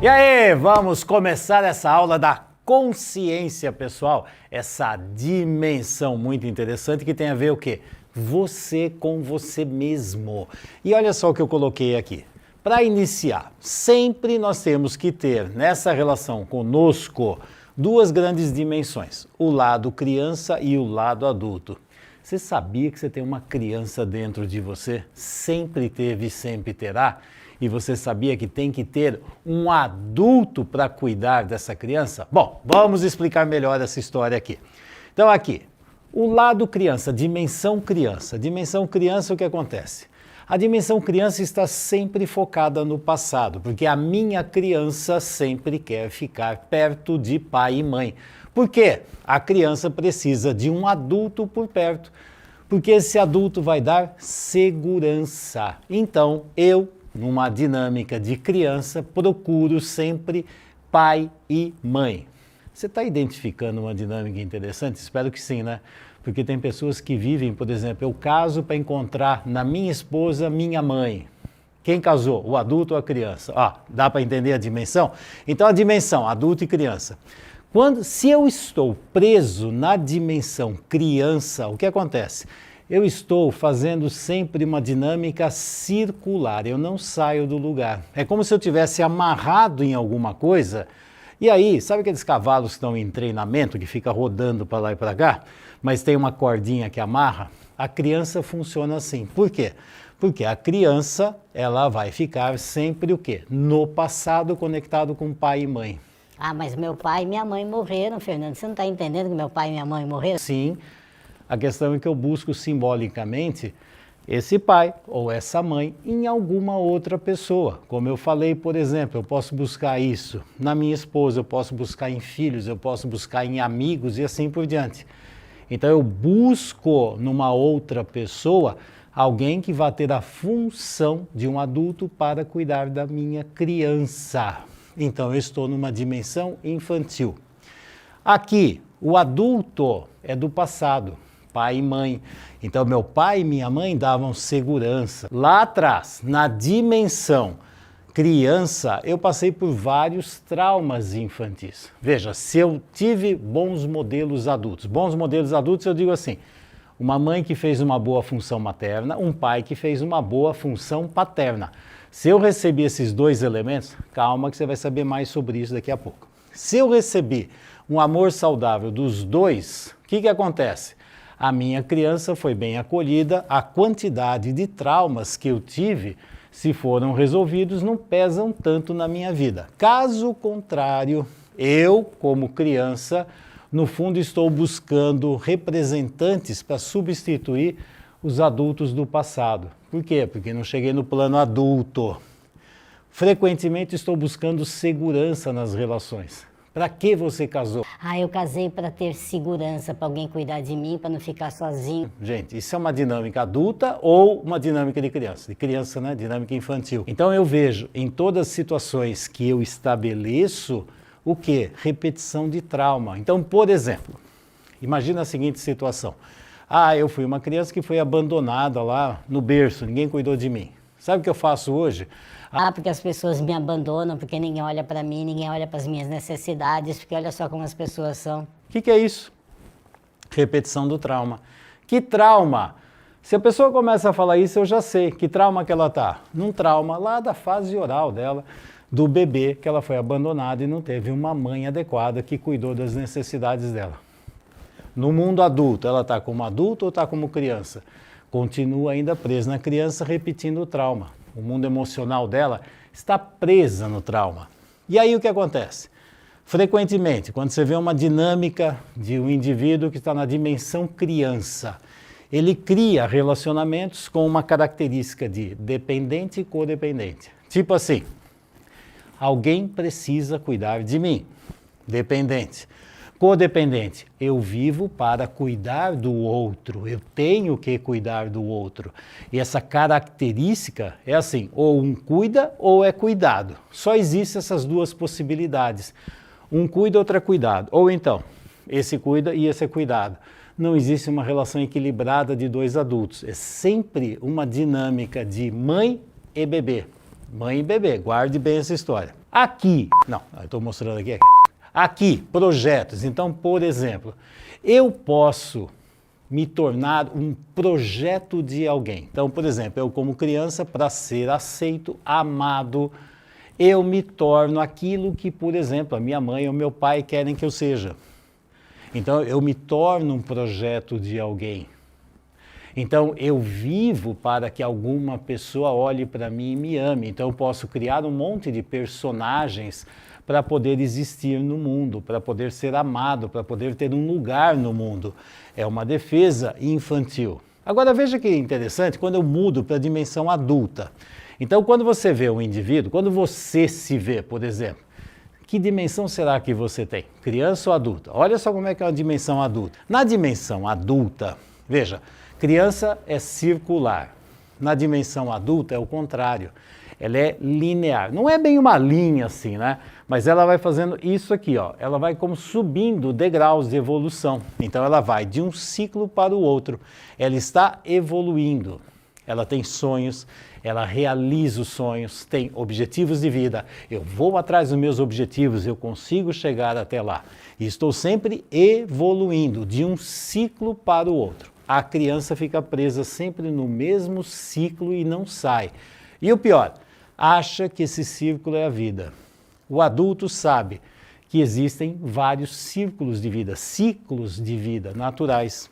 E aí, vamos começar essa aula da consciência, pessoal. Essa dimensão muito interessante que tem a ver o quê? Você com você mesmo. E olha só o que eu coloquei aqui. Para iniciar, sempre nós temos que ter nessa relação conosco duas grandes dimensões, o lado criança e o lado adulto. Você sabia que você tem uma criança dentro de você? Sempre teve e sempre terá? E você sabia que tem que ter um adulto para cuidar dessa criança? Bom, vamos explicar melhor essa história aqui. Então aqui, o lado criança, dimensão criança. Dimensão criança, o que acontece? A dimensão criança está sempre focada no passado, porque a minha criança sempre quer ficar perto de pai e mãe. Por quê? A criança precisa de um adulto por perto, porque esse adulto vai dar segurança. Então, eu, numa dinâmica de criança, procuro sempre pai e mãe. Você está identificando uma dinâmica interessante? Espero que sim, né? Porque tem pessoas que vivem, por exemplo, eu caso para encontrar na minha esposa minha mãe. Quem casou? O adulto ou a criança? Dá para entender a dimensão? Então a dimensão, adulto e criança. Se eu estou preso na dimensão criança, o que acontece? Eu estou fazendo sempre uma dinâmica circular, eu não saio do lugar. É como se eu tivesse amarrado em alguma coisa, e aí, sabe aqueles cavalos que estão em treinamento, que fica rodando para lá e para cá, mas tem uma cordinha que amarra? A criança funciona assim. Por quê? Porque a criança, ela vai ficar sempre o quê? No passado, conectado com pai e mãe. Ah, mas meu pai e minha mãe morreram, Fernando. Você não está entendendo que meu pai e minha mãe morreram? Sim. A questão é que eu busco simbolicamente esse pai ou essa mãe em alguma outra pessoa. Como eu falei, por exemplo, eu posso buscar isso na minha esposa, eu posso buscar em filhos, eu posso buscar em amigos e assim por diante. Então eu busco numa outra pessoa alguém que vai ter a função de um adulto para cuidar da minha criança. Então eu estou numa dimensão infantil. Aqui, o adulto é do passado. Pai e mãe. Então, meu pai e minha mãe davam segurança. Lá atrás, na dimensão criança, eu passei por vários traumas infantis. Veja, se eu tive bons modelos adultos eu digo assim, uma mãe que fez uma boa função materna, um pai que fez uma boa função paterna. Se eu recebi esses dois elementos, calma que você vai saber mais sobre isso daqui a pouco. Se eu recebi um amor saudável dos dois, o que acontece? A minha criança foi bem acolhida, a quantidade de traumas que eu tive, se foram resolvidos, não pesam tanto na minha vida. Caso contrário, eu, como criança, no fundo estou buscando representantes para substituir os adultos do passado. Por quê? Porque não cheguei no plano adulto. Frequentemente estou buscando segurança nas relações. Para que você casou? Eu casei para ter segurança, para alguém cuidar de mim, para não ficar sozinho. Gente, isso é uma dinâmica adulta ou uma dinâmica de criança? De criança, né? Dinâmica infantil. Então eu vejo em todas as situações que eu estabeleço, o quê? Repetição de trauma. Então, por exemplo, imagina a seguinte situação. Eu fui uma criança que foi abandonada lá no berço, ninguém cuidou de mim. Sabe o que eu faço hoje? Porque as pessoas me abandonam, porque ninguém olha para mim, ninguém olha para as minhas necessidades, porque olha só como as pessoas são. O que é isso? Repetição do trauma. Que trauma? Se a pessoa começa a falar isso, eu já sei que trauma que ela está. Num trauma lá da fase oral dela, do bebê, que ela foi abandonada e não teve uma mãe adequada que cuidou das necessidades dela. No mundo adulto, ela está como adulto ou está como criança? Continua ainda presa na criança, repetindo o trauma. O mundo emocional dela está presa no trauma. E aí o que acontece? Frequentemente, quando você vê uma dinâmica de um indivíduo que está na dimensão criança, ele cria relacionamentos com uma característica de dependente e codependente. Tipo assim, alguém precisa cuidar de mim. Dependente. Codependente, eu vivo para cuidar do outro, eu tenho que cuidar do outro. E essa característica é assim, ou um cuida ou é cuidado. Só existem essas duas possibilidades. Um cuida, outro é cuidado. Ou então, esse cuida e esse é cuidado. Não existe uma relação equilibrada de dois adultos. É sempre uma dinâmica de mãe e bebê. Mãe e bebê, guarde bem essa história. Aqui, não, eu estou mostrando aqui. Aqui, projetos. Então, por exemplo, eu posso me tornar um projeto de alguém. Então, por exemplo, eu como criança, para ser aceito, amado, eu me torno aquilo que, por exemplo, a minha mãe ou meu pai querem que eu seja. Então, eu me torno um projeto de alguém. Então, eu vivo para que alguma pessoa olhe para mim e me ame. Então, eu posso criar um monte de personagens para poder existir no mundo, para poder ser amado, para poder ter um lugar no mundo. É uma defesa infantil. Agora, veja que interessante, quando eu mudo para a dimensão adulta. Então, quando você vê um indivíduo, quando você se vê, por exemplo, que dimensão será que você tem? Criança ou adulta? Olha só como é que é uma dimensão adulta. Na dimensão adulta, veja, criança é circular. Na dimensão adulta é o contrário. Ela é linear. Não é bem uma linha assim, né? Mas ela vai fazendo isso aqui, ó. Ela vai como subindo degraus de evolução. Então ela vai de um ciclo para o outro. Ela está evoluindo. Ela tem sonhos, ela realiza os sonhos, tem objetivos de vida. Eu vou atrás dos meus objetivos, eu consigo chegar até lá. E estou sempre evoluindo de um ciclo para o outro. A criança fica presa sempre no mesmo ciclo e não sai. E o pior, acha que esse círculo é a vida. O adulto sabe que existem vários ciclos de vida naturais.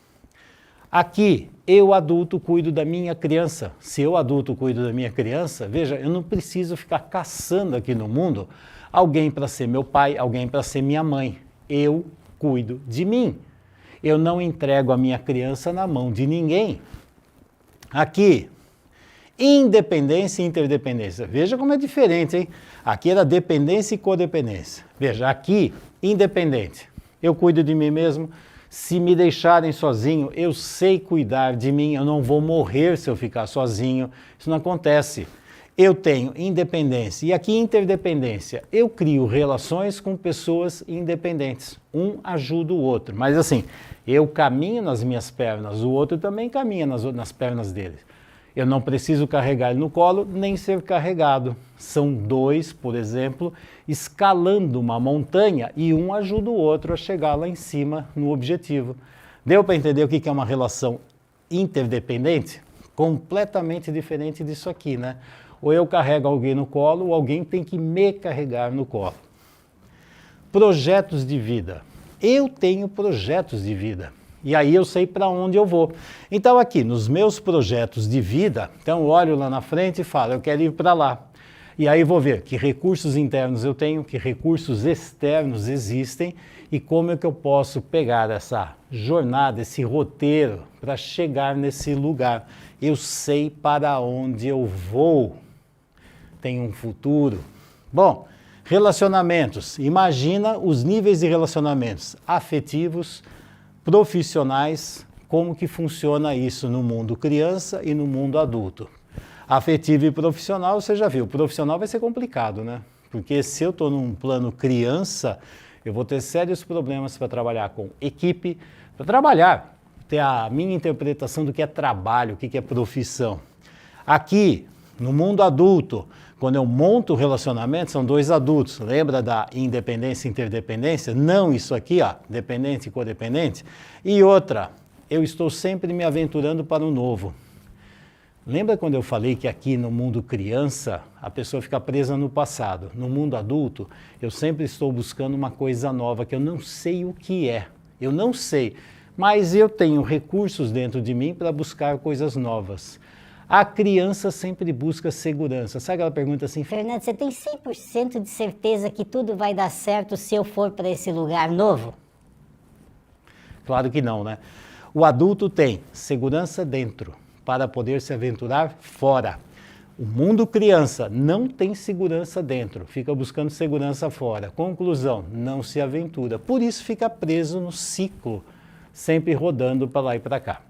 Aqui, eu adulto cuido da minha criança. Se eu adulto cuido da minha criança, veja, eu não preciso ficar caçando aqui no mundo alguém para ser meu pai, alguém para ser minha mãe. Eu cuido de mim. Eu não entrego a minha criança na mão de ninguém. Aqui, independência e interdependência. Veja como é diferente, hein? Aqui era dependência e codependência. Veja, aqui, independente. Eu cuido de mim mesmo. Se me deixarem sozinho, eu sei cuidar de mim. Eu não vou morrer se eu ficar sozinho. Isso não acontece. Eu tenho independência. E aqui, interdependência. Eu crio relações com pessoas independentes. Um ajuda o outro. Mas assim, eu caminho nas minhas pernas, o outro também caminha nas pernas dele. Eu não preciso carregar ele no colo, nem ser carregado. São dois, por exemplo, escalando uma montanha e um ajuda o outro a chegar lá em cima no objetivo. Deu para entender o que é uma relação interdependente? Completamente diferente disso aqui, né? Ou eu carrego alguém no colo, ou alguém tem que me carregar no colo. Projetos de vida. Eu tenho projetos de vida. E aí eu sei para onde eu vou. Então aqui, nos meus projetos de vida, então eu olho lá na frente e falo, eu quero ir para lá. E aí vou ver que recursos internos eu tenho, que recursos externos existem e como é que eu posso pegar essa jornada, esse roteiro para chegar nesse lugar. Eu sei para onde eu vou. Tenho um futuro. Bom, relacionamentos. Imagina os níveis de relacionamentos afetivos, profissionais, como que funciona isso no mundo criança e no mundo adulto. Afetivo e profissional, você já viu, profissional vai ser complicado, né? Porque se eu estou num plano criança, eu vou ter sérios problemas para trabalhar com equipe, para trabalhar, ter a minha interpretação do que é trabalho, o que é profissão. Aqui, no mundo adulto, quando eu monto o relacionamento, são dois adultos. Lembra da independência e interdependência? Não isso aqui, ó, dependente e codependente. E outra, eu estou sempre me aventurando para o novo. Lembra quando eu falei que aqui no mundo criança, a pessoa fica presa no passado? No mundo adulto, eu sempre estou buscando uma coisa nova que eu não sei o que é. Eu não sei, mas eu tenho recursos dentro de mim para buscar coisas novas. A criança sempre busca segurança. Sabe aquela pergunta assim? Fernando, você tem 100% de certeza que tudo vai dar certo se eu for para esse lugar novo? Claro que não, né? O adulto tem segurança dentro para poder se aventurar fora. O mundo criança não tem segurança dentro, fica buscando segurança fora. Conclusão, não se aventura. Por isso fica preso no ciclo, sempre rodando para lá e para cá.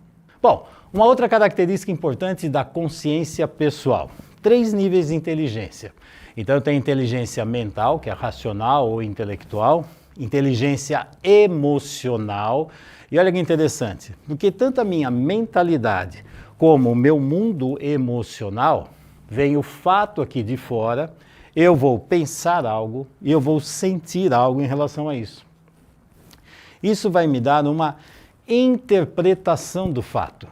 Bom, uma outra característica importante da consciência pessoal. 3 níveis de inteligência. Então eu tenho inteligência mental, que é racional ou intelectual, inteligência emocional. E olha que interessante, porque tanto a minha mentalidade como o meu mundo emocional vem o fato aqui de fora, eu vou pensar algo e eu vou sentir algo em relação a isso. Isso vai me dar uma interpretação do fato.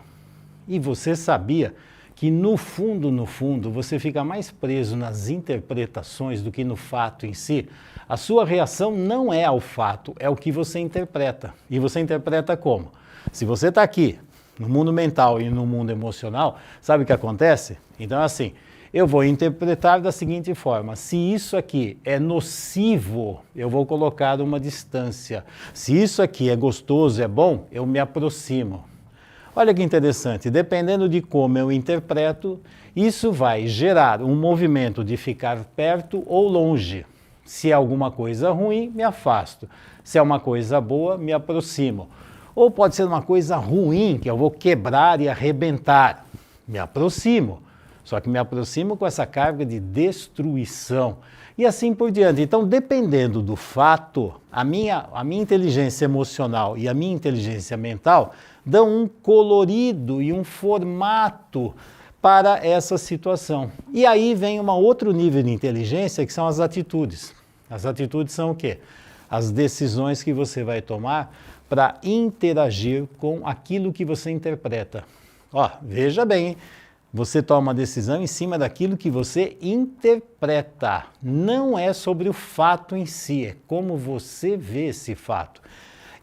E você sabia que no fundo, você fica mais preso nas interpretações do que no fato em si? A sua reação não é ao fato, é o que você interpreta. E você interpreta como? Se você está aqui, no mundo mental e no mundo emocional, sabe o que acontece? Então, assim, eu vou interpretar da seguinte forma: se isso aqui é nocivo, eu vou colocar uma distância. Se isso aqui é gostoso, é bom, eu me aproximo. Olha que interessante, dependendo de como eu interpreto, isso vai gerar um movimento de ficar perto ou longe. Se é alguma coisa ruim, me afasto. Se é uma coisa boa, me aproximo. Ou pode ser uma coisa ruim, que eu vou quebrar e arrebentar. Me aproximo. Só que me aproximo com essa carga de destruição. E assim por diante. Então, dependendo do fato, a minha inteligência emocional e a minha inteligência mental dão um colorido e um formato para essa situação. E aí vem um outro nível de inteligência, que são as atitudes. As atitudes são o quê? As decisões que você vai tomar para interagir com aquilo que você interpreta. Ó, veja bem, hein? Você toma uma decisão em cima daquilo que você interpreta. Não é sobre o fato em si, é como você vê esse fato.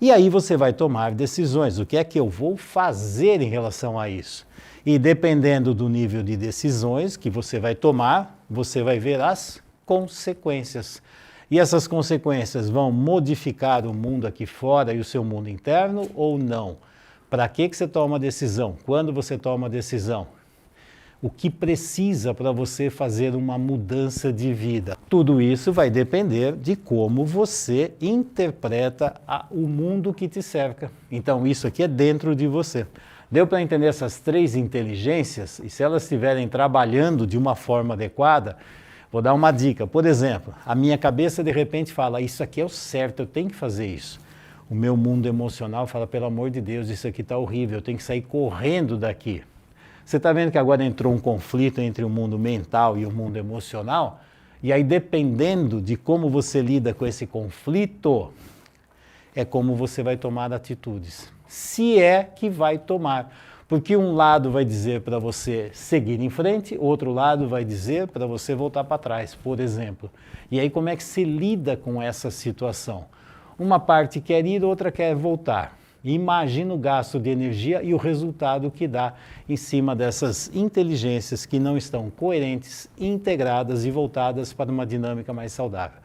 E aí você vai tomar decisões. O que é que eu vou fazer em relação a isso? E dependendo do nível de decisões que você vai tomar, você vai ver as consequências. E essas consequências vão modificar o mundo aqui fora e o seu mundo interno ou não? Para que você toma a decisão? Quando você toma a decisão? O que precisa para você fazer uma mudança de vida? Tudo isso vai depender de como você interpreta o mundo que te cerca. Então isso aqui é dentro de você. Deu para entender essas três inteligências? E se elas estiverem trabalhando de uma forma adequada, vou dar uma dica. Por exemplo, a minha cabeça de repente fala, isso aqui é o certo, eu tenho que fazer isso. O meu mundo emocional fala, pelo amor de Deus, isso aqui está horrível, eu tenho que sair correndo daqui. Você está vendo que agora entrou um conflito entre o mundo mental e o mundo emocional? E aí, dependendo de como você lida com esse conflito, é como você vai tomar atitudes. Se é que vai tomar. Porque um lado vai dizer para você seguir em frente, outro lado vai dizer para você voltar para trás, por exemplo. E aí, como é que se lida com essa situação? Uma parte quer ir, outra quer voltar. Imagina o gasto de energia e o resultado que dá em cima dessas inteligências que não estão coerentes, integradas e voltadas para uma dinâmica mais saudável.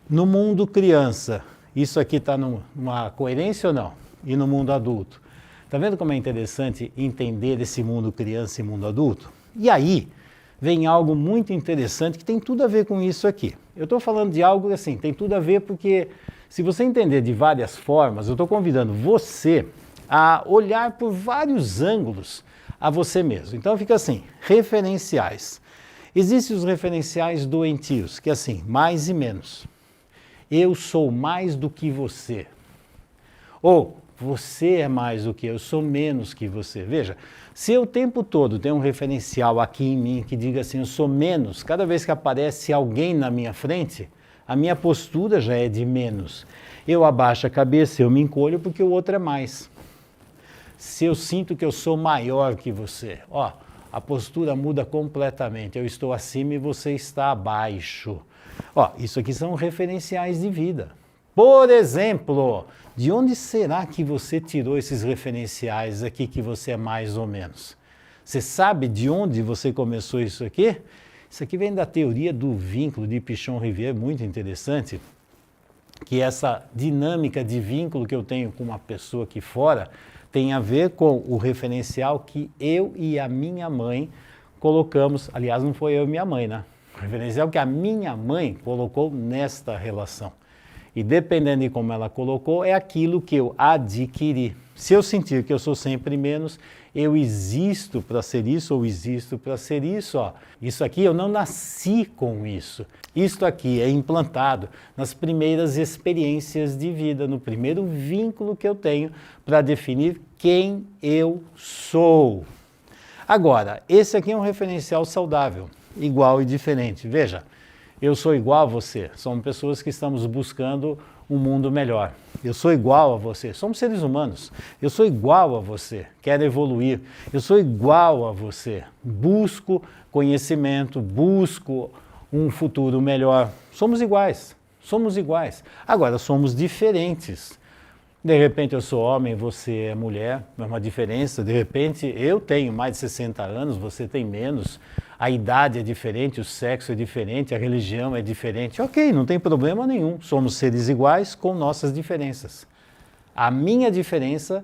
No mundo criança, isso aqui está numa coerência ou não? E no mundo adulto? Está vendo como é interessante entender esse mundo criança e mundo adulto? E aí vem algo muito interessante que tem tudo a ver com isso aqui. Eu estou falando de algo assim, tem tudo a ver porque se você entender de várias formas, eu estou convidando você a olhar por vários ângulos a você mesmo. Então fica assim, referenciais. Existem os referenciais doentios, que é assim, mais e menos. Eu sou mais do que você. Ou você é mais do que eu sou menos que você. Veja, se eu o tempo todo tenho um referencial aqui em mim que diga assim, eu sou menos, cada vez que aparece alguém na minha frente, a minha postura já é de menos. Eu abaixo a cabeça, eu me encolho porque o outro é mais. Se eu sinto que eu sou maior que você, ó, a postura muda completamente. Eu estou acima e você está abaixo. Ó, isso aqui são referenciais de vida. Por exemplo, de onde será que você tirou esses referenciais aqui que você é mais ou menos? Você sabe de onde você começou isso aqui? Isso aqui vem da teoria do vínculo de Pichon-Rivière, muito interessante, que essa dinâmica de vínculo que eu tenho com uma pessoa aqui fora tem a ver com o referencial que eu e a minha mãe colocamos, aliás, não foi eu e minha mãe, né? O referencial que a minha mãe colocou nesta relação. E dependendo de como ela colocou, é aquilo que eu adquiri. Se eu sentir que eu sou sempre menos, eu existo para ser isso ou existo para ser isso. Ó. Isso aqui, eu não nasci com isso. Isto aqui é implantado nas primeiras experiências de vida, no primeiro vínculo que eu tenho para definir quem eu sou. Agora, esse aqui é um referencial saudável, igual e diferente. Veja, eu sou igual a você, somos pessoas que estamos buscando um mundo melhor. Eu sou igual a você, somos seres humanos. Eu sou igual a você, quero evoluir. Eu sou igual a você, busco conhecimento, busco um futuro melhor. Somos iguais, somos iguais. Agora, somos diferentes. De repente eu sou homem, você é mulher, é uma diferença. De repente eu tenho mais de 60 anos, você tem menos. A idade é diferente, o sexo é diferente, a religião é diferente. Ok, não tem problema nenhum. Somos seres iguais com nossas diferenças. A minha diferença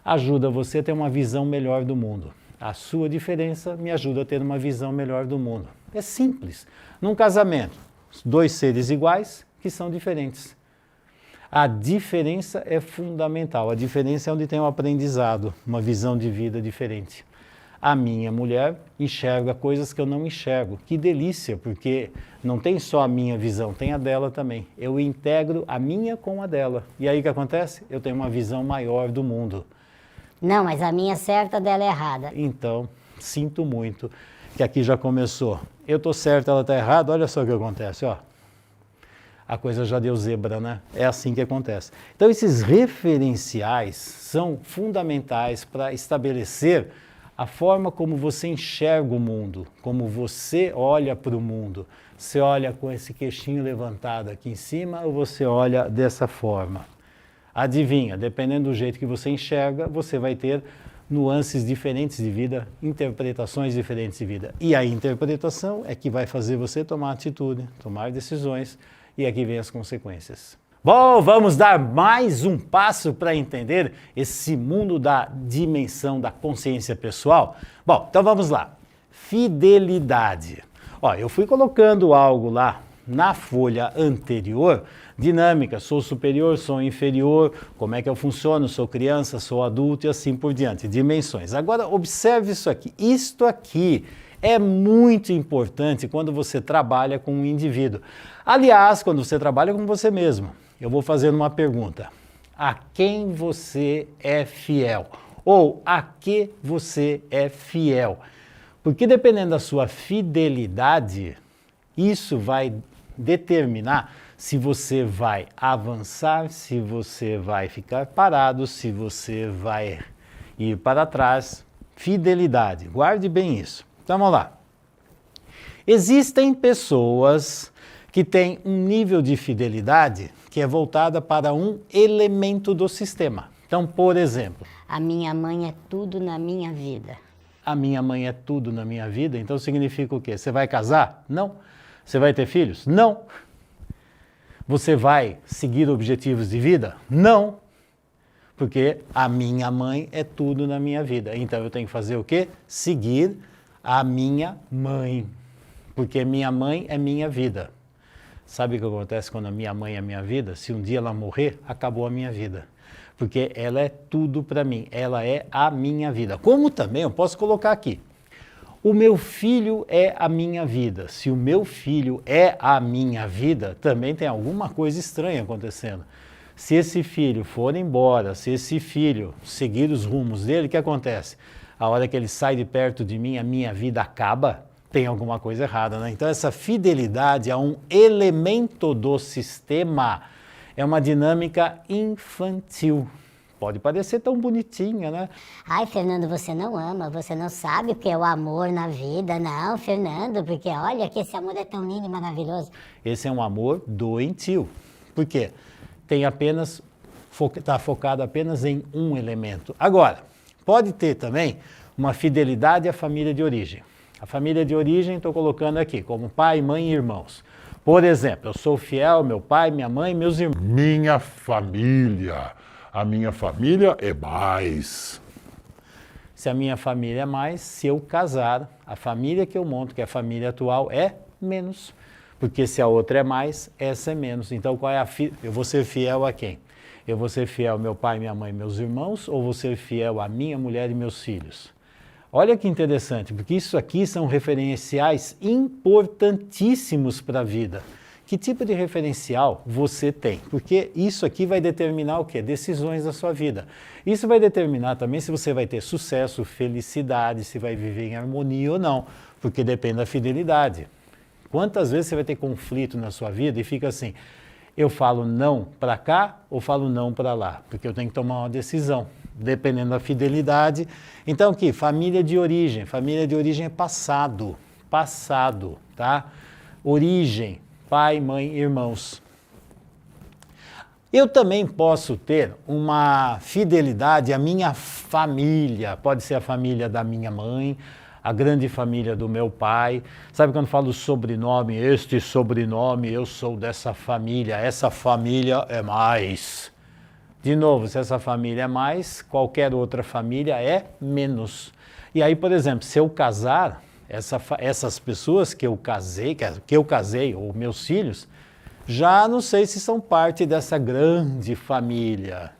ajuda você a ter uma visão melhor do mundo. A sua diferença me ajuda a ter uma visão melhor do mundo. É simples. Num casamento, dois seres iguais que são diferentes. A diferença é fundamental. A diferença é onde tem um aprendizado, uma visão de vida diferente. A minha mulher enxerga coisas que eu não enxergo. Que delícia, porque não tem só a minha visão, tem a dela também. Eu integro a minha com a dela. E aí o que acontece? Eu tenho uma visão maior do mundo. Não, mas a minha é certa, a dela é errada. Então, sinto muito que aqui já começou. Eu estou certo, ela está errada, olha só o que acontece, ó. A coisa já deu zebra, né? É assim que acontece. Então, esses referenciais são fundamentais para estabelecer a forma como você enxerga o mundo, como você olha para o mundo. Você olha com esse queixinho levantado aqui em cima ou você olha dessa forma? Adivinha, dependendo do jeito que você enxerga, você vai ter nuances diferentes de vida, interpretações diferentes de vida. E a interpretação é que vai fazer você tomar atitude, tomar decisões, e aqui vem as consequências. Bom, vamos dar mais um passo para entender esse mundo da dimensão da consciência pessoal? Bom, então vamos lá. Fidelidade. Ó, eu fui colocando algo lá na folha anterior, dinâmica, sou superior, sou inferior, como é que eu funciono, sou criança, sou adulto e assim por diante, dimensões. Agora observe isso aqui, isto aqui é muito importante quando você trabalha com um indivíduo. Aliás, quando você trabalha com você mesmo, eu vou fazer uma pergunta. A quem você é fiel? Ou a que você é fiel? Porque dependendo da sua fidelidade, isso vai determinar se você vai avançar, se você vai ficar parado, se você vai ir para trás. Fidelidade, guarde bem isso. Então vamos lá. Existem pessoas que têm um nível de fidelidade que é voltada para um elemento do sistema. Então, por exemplo... A minha mãe é tudo na minha vida. A minha mãe é tudo na minha vida, então significa o quê? Você vai casar? Não. Você vai ter filhos? Não. Você vai seguir objetivos de vida? Não. Porque a minha mãe é tudo na minha vida. Então eu tenho que fazer o quê? Seguir a minha mãe. Porque minha mãe é minha vida. Sabe o que acontece quando a minha mãe é minha vida? Se um dia ela morrer, acabou a minha vida. Porque ela é tudo para mim. Ela é a minha vida. Como também eu posso colocar aqui. O meu filho é a minha vida. Se o meu filho é a minha vida, também tem alguma coisa estranha acontecendo. Se esse filho for embora, se esse filho seguir os rumos dele, o que acontece? A hora que ele sai de perto de mim, a minha vida acaba, tem alguma coisa errada, né? Então essa fidelidade a um elemento do sistema é uma dinâmica infantil. Pode parecer tão bonitinha, né? Ai, Fernando, você não ama, você não sabe o que é o amor na vida. Não, Fernando, porque olha que esse amor é tão lindo e maravilhoso. Esse é um amor doentio. Por quê? Tem apenas, está focado apenas em um elemento. Agora, pode ter também uma fidelidade à família de origem. A família de origem estou colocando aqui como pai, mãe e irmãos. Por exemplo, eu sou fiel ao meu pai, minha mãe e meus irmãos. Minha família. A minha família é mais. Se a minha família é mais, se eu casar, a família que eu monto, que é a família atual, é menos. Porque se a outra é mais, essa é menos. Então, qual é eu vou ser fiel a quem? Eu vou ser fiel ao meu pai, minha mãe e meus irmãos, ou vou ser fiel à minha mulher e meus filhos? Olha que interessante, porque isso aqui são referenciais importantíssimos para a vida, Que tipo de referencial você tem? Porque isso aqui vai determinar o quê? Decisões da sua vida. Isso vai determinar também se você vai ter sucesso, felicidade, se vai viver em harmonia ou não, porque depende da fidelidade. Quantas vezes você vai ter conflito na sua vida e fica assim, eu falo não para cá ou falo não para lá? Porque eu tenho que tomar uma decisão, dependendo da fidelidade. Então aqui, família de origem é passado, tá? Origem, pai, mãe, irmãos. Eu também posso ter uma fidelidade à minha família, pode ser a família da minha mãe, a grande família do meu pai. Sabe quando falo sobrenome, este sobrenome, eu sou dessa família, essa família é mais. De novo, se essa família é mais, qualquer outra família é menos. E aí, por exemplo, se eu casar, essas pessoas que eu casei, ou meus filhos, já não sei se são parte dessa grande família.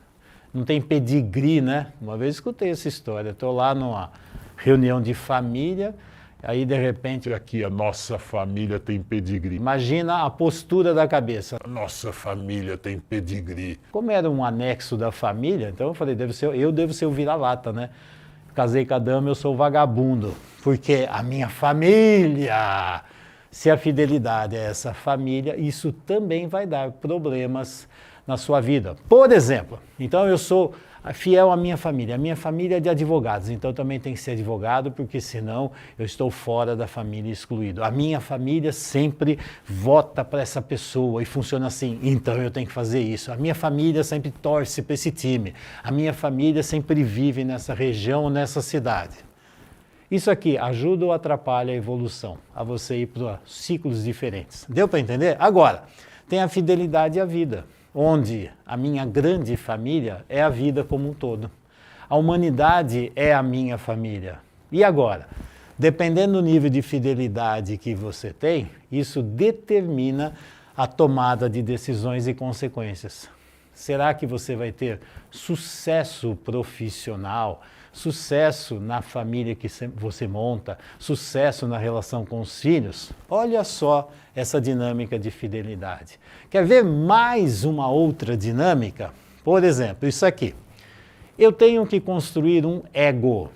Não tem pedigree, né? Uma vez escutei essa história, estou lá numa reunião de família, aí de repente Aqui a nossa família tem pedigree. imagina a postura da cabeça. A nossa família tem pedigree. Como era um anexo da família, então eu falei, eu devo ser o vira-lata, né? Casei com a dama, eu sou o vagabundo, porque a minha família, se a fidelidade é essa família, isso também vai dar problemas na sua vida. Por exemplo, então eu sou fiel à minha família é de advogados, então também tem que ser advogado, porque senão eu estou fora da família, excluído. A minha família sempre vota para essa pessoa e funciona assim, então eu tenho que fazer isso. A minha família sempre torce para esse time, a minha família sempre vive nessa região, nessa cidade. Isso aqui ajuda ou atrapalha a evolução, a você ir para ciclos diferentes. Deu para entender? Agora, tem a fidelidade à vida, onde a minha grande família é a vida como um todo. A humanidade é a minha família. E agora? Dependendo do nível de fidelidade que você tem, isso determina a tomada de decisões e consequências. Será que você vai ter sucesso profissional, sucesso na família que você monta, sucesso na relação com os filhos? Olha só essa dinâmica de fidelidade. Quer ver mais uma outra dinâmica? Por exemplo, isso aqui. Eu tenho que construir um ego.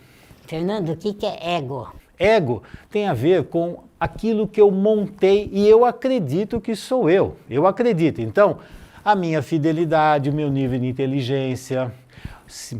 Fernando, o que é ego? Ego tem a ver com aquilo que eu montei e eu acredito que sou eu. Eu acredito. Então, a minha fidelidade, o meu nível de inteligência,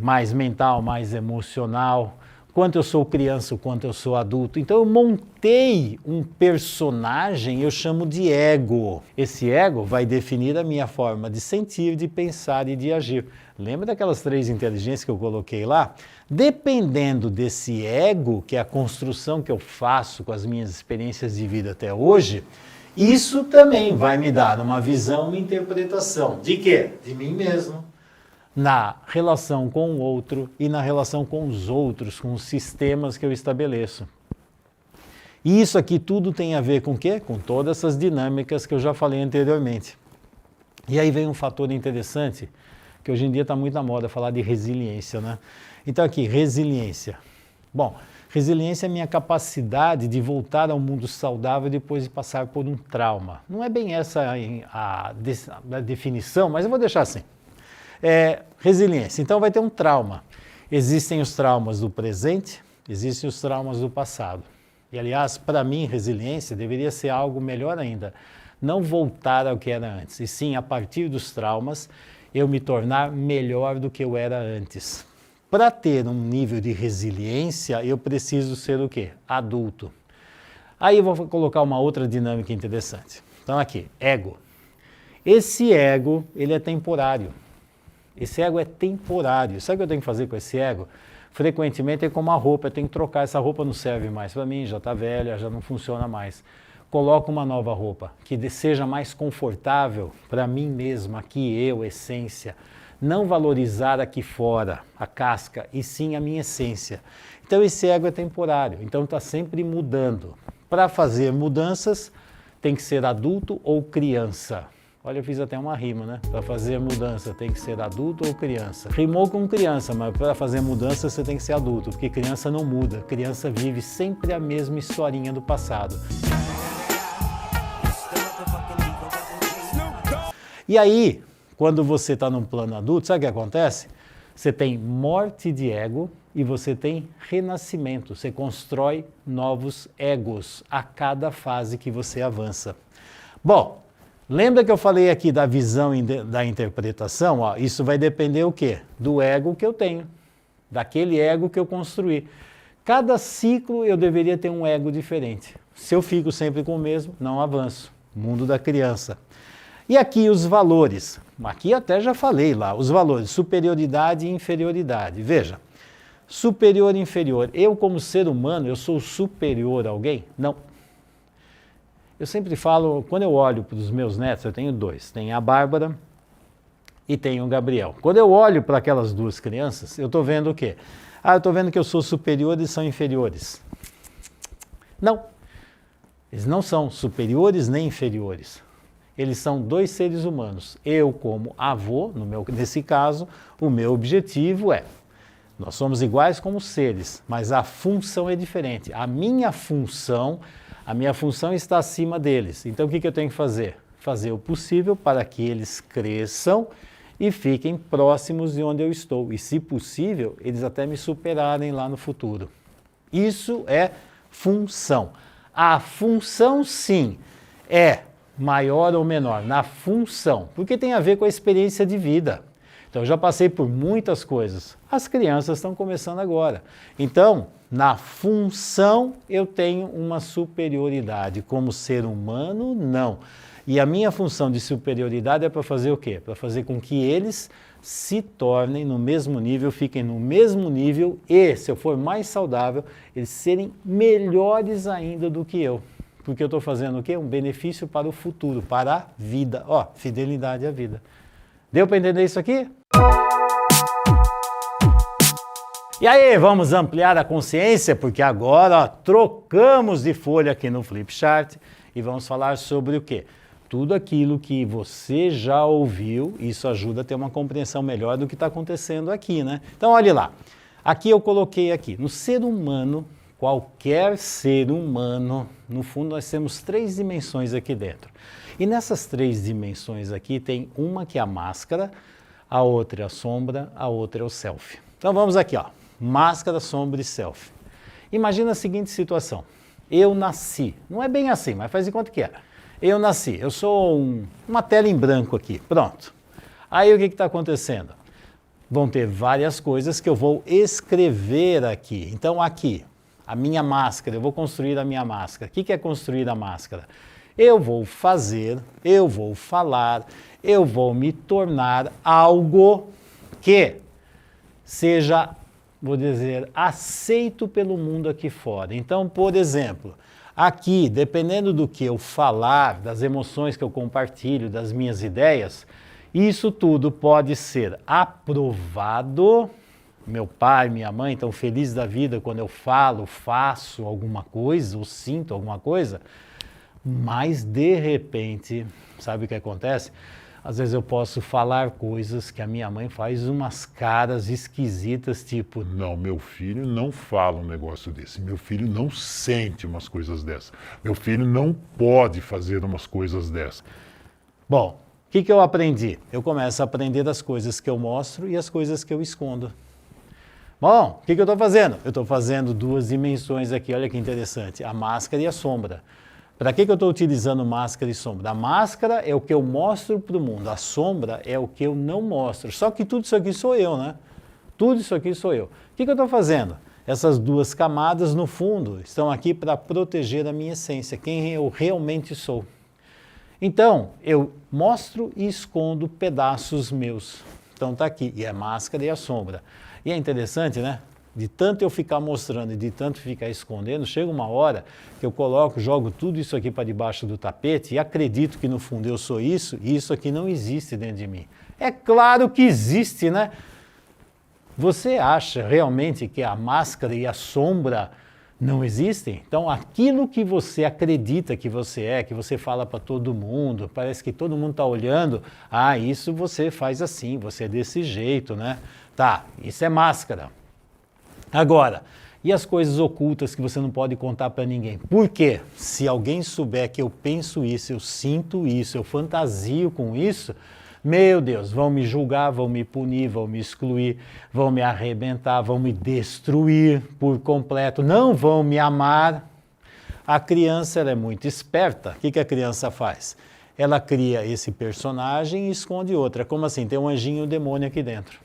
mais mental, mais emocional, quanto eu sou criança, quanto eu sou adulto. Então eu montei um personagem, eu chamo de ego. Esse ego vai definir a minha forma de sentir, de pensar e de agir. Lembra daquelas 3 inteligências que eu coloquei lá? Dependendo desse ego, que é a construção que eu faço com as minhas experiências de vida até hoje, isso também vai me dar uma visão, uma interpretação. De quê? De mim mesmo. Na relação com o outro e na relação com os outros, com os sistemas que eu estabeleço. E isso aqui tudo tem a ver com o quê? Com todas essas dinâmicas que eu já falei anteriormente. E aí vem um fator interessante, que hoje em dia está muito na moda, falar de resiliência, né? Então aqui, resiliência. Bom, resiliência é a minha capacidade de voltar ao mundo saudável depois de passar por um trauma. Não é bem essa a definição, mas eu vou deixar assim. Resiliência. Então vai ter um trauma. Existem os traumas do presente, existem os traumas do passado. E aliás, para mim, resiliência deveria ser algo melhor ainda. Não voltar ao que era antes, e sim, a partir dos traumas, eu me tornar melhor do que eu era antes. Para ter um nível de resiliência, eu preciso ser o quê? Adulto. Aí eu vou colocar uma outra dinâmica interessante. Então aqui, ego. Esse ego, ele é temporário. Esse ego é temporário. Sabe o que eu tenho que fazer com esse ego? Frequentemente é como a roupa, eu tenho que trocar, essa roupa não serve mais para mim, já está velha, já não funciona mais. Coloco uma nova roupa, que seja mais confortável para mim mesmo, aqui eu, essência. Não valorizar aqui fora, a casca, e sim a minha essência. Então esse ego é temporário, então está sempre mudando. Para fazer mudanças, tem que ser adulto ou criança. Olha, eu fiz até uma rima, né? Para fazer mudança tem que ser adulto ou criança. Rimou com criança, mas para fazer mudança você tem que ser adulto, porque criança não muda. Criança vive sempre a mesma historinha do passado. E aí, quando você está num plano adulto, sabe o que acontece? Você tem morte de ego e você tem renascimento. Você constrói novos egos a cada fase que você avança. Bom, lembra que eu falei aqui da visão e da interpretação? Ó, isso vai depender o quê? Do ego que eu tenho, daquele ego que eu construí. Cada ciclo eu deveria ter um ego diferente. Se eu fico sempre com o mesmo, não avanço. Mundo da criança. E aqui os valores. Aqui até já falei lá, os valores, superioridade e inferioridade. Veja, superior e inferior. Eu, como ser humano, eu sou superior a alguém? Não. Eu sempre falo, quando eu olho para os meus netos, eu tenho dois. Tem a Bárbara e tem o Gabriel. Quando eu olho para aquelas duas crianças, eu estou vendo o quê? Eu estou vendo que eu sou superior e eles são inferiores. Não. Eles não são superiores nem inferiores. Eles são dois seres humanos. Eu, como avô, nesse caso, o meu objetivo é, nós somos iguais como seres, mas a função é diferente. A minha função está acima deles. Então o que eu tenho que fazer? Fazer o possível para que eles cresçam e fiquem próximos de onde eu estou. E, se possível, eles até me superarem lá no futuro. Isso é função. A função, sim, é maior ou menor, na função, porque tem a ver com a experiência de vida. Então, eu já passei por muitas coisas. As crianças estão começando agora. Então, na função, eu tenho uma superioridade. Como ser humano, não. E a minha função de superioridade é para fazer o quê? Para fazer com que eles se tornem no mesmo nível, fiquem no mesmo nível e, se eu for mais saudável, eles serem melhores ainda do que eu. Porque eu estou fazendo o quê? Um benefício para o futuro, para a vida. Ó, fidelidade à vida. Deu para entender isso aqui? E aí, vamos ampliar a consciência, porque agora, ó, trocamos de folha aqui no Flipchart e vamos falar sobre o quê? Tudo aquilo que você já ouviu, isso ajuda a ter uma compreensão melhor do que está acontecendo aqui, né? Então, olhe lá. Aqui eu coloquei aqui, no ser humano, qualquer ser humano, no fundo nós temos 3 dimensões aqui dentro. E nessas 3 dimensões aqui tem uma que é a máscara, a outra é a sombra, a outra é o self. Então vamos aqui, ó. Máscara, sombra e self. Imagina a seguinte situação. Eu nasci, não é bem assim, mas faz de conta que é. Eu nasci, eu sou uma tela em branco aqui, pronto. Aí o que está acontecendo? Vão ter várias coisas que eu vou escrever aqui. Então aqui, a minha máscara, eu vou construir a minha máscara. O que é construir a máscara? Eu vou fazer, eu vou falar, eu vou me tornar algo que seja, vou dizer, aceito pelo mundo aqui fora. Então, por exemplo, aqui, dependendo do que eu falar, das emoções que eu compartilho, das minhas ideias, isso tudo pode ser aprovado. Meu pai, minha mãe estão felizes da vida quando eu falo, faço alguma coisa, ou sinto alguma coisa, mas de repente, sabe o que acontece? Às vezes eu posso falar coisas que a minha mãe faz umas caras esquisitas, tipo... Não, meu filho não fala um negócio desse. Meu filho não sente umas coisas dessas. Meu filho não pode fazer umas coisas dessas. Bom, o que eu aprendi? Eu começo a aprender das coisas que eu mostro e as coisas que eu escondo. Bom, o que eu estou fazendo? Eu estou fazendo 2 dimensões aqui, olha que interessante, a máscara e a sombra. Para que eu estou utilizando máscara e sombra? A máscara é o que eu mostro para o mundo, a sombra é o que eu não mostro. Só que tudo isso aqui sou eu, né? Tudo isso aqui sou eu. O que eu estou fazendo? Essas 2 camadas, no fundo, estão aqui para proteger a minha essência, quem eu realmente sou. Então, eu mostro e escondo pedaços meus. Então está aqui, e a máscara e a sombra. E é interessante, né? De tanto eu ficar mostrando e de tanto ficar escondendo, chega uma hora que eu jogo tudo isso aqui para debaixo do tapete e acredito que no fundo eu sou isso e isso aqui não existe dentro de mim. É claro que existe, né? Você acha realmente que a máscara e a sombra não existem? Então aquilo que você acredita que você fala para todo mundo, parece que todo mundo está olhando, isso você faz assim, você é desse jeito, né? Tá, isso é máscara. Agora, E as coisas ocultas que você não pode contar para ninguém. Por quê? Se alguém souber que eu penso isso, eu sinto isso, eu fantasio com isso, meu Deus, vão me julgar, vão me punir, vão me excluir, vão me arrebentar, vão me destruir por completo, não vão me amar. A criança ela é muito esperta. O que a criança faz? Ela cria esse personagem e esconde outra. Como assim? Tem um anjinho e um demônio aqui dentro.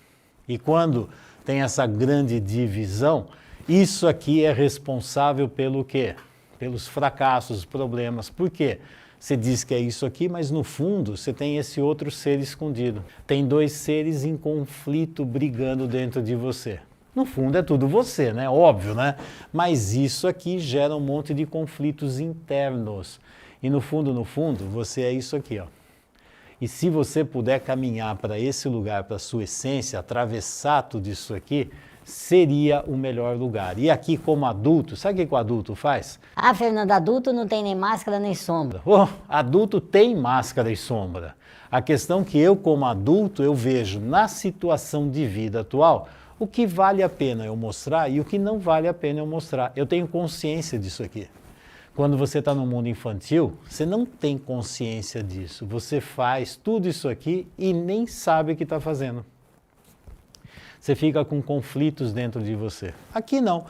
E quando tem essa grande divisão, isso aqui é responsável pelo quê? Pelos fracassos, problemas. Por quê? Você diz que é isso aqui, mas no fundo você tem esse outro ser escondido. Tem dois seres em conflito brigando dentro de você. No fundo é tudo você, né? Óbvio, né? Mas isso aqui gera um monte de conflitos internos. E no fundo, você é isso aqui, ó. E se você puder caminhar para esse lugar, para a sua essência, atravessar tudo isso aqui, seria o melhor lugar. E aqui, como adulto, sabe o que o adulto faz? Ah, Fernando, adulto não tem nem máscara nem sombra. Oh, adulto tem máscara e sombra. A questão que eu, como adulto, eu vejo na situação de vida atual, o que vale a pena eu mostrar e o que não vale a pena eu mostrar. Eu tenho consciência disso aqui. Quando você está no mundo infantil, você não tem consciência disso. Você faz tudo isso aqui e nem sabe o que está fazendo. Você fica com conflitos dentro de você. Aqui não.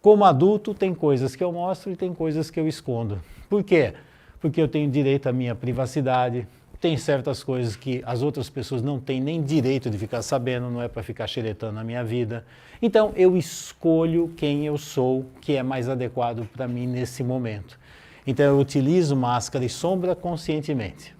Como adulto, tem coisas que eu mostro e tem coisas que eu escondo. Por quê? Porque eu tenho direito à minha privacidade, tem certas coisas que as outras pessoas não têm nem direito de ficar sabendo, não é para ficar xeretando a minha vida. Então, eu escolho quem eu sou, que é mais adequado para mim nesse momento. Então, eu utilizo máscara e sombra conscientemente.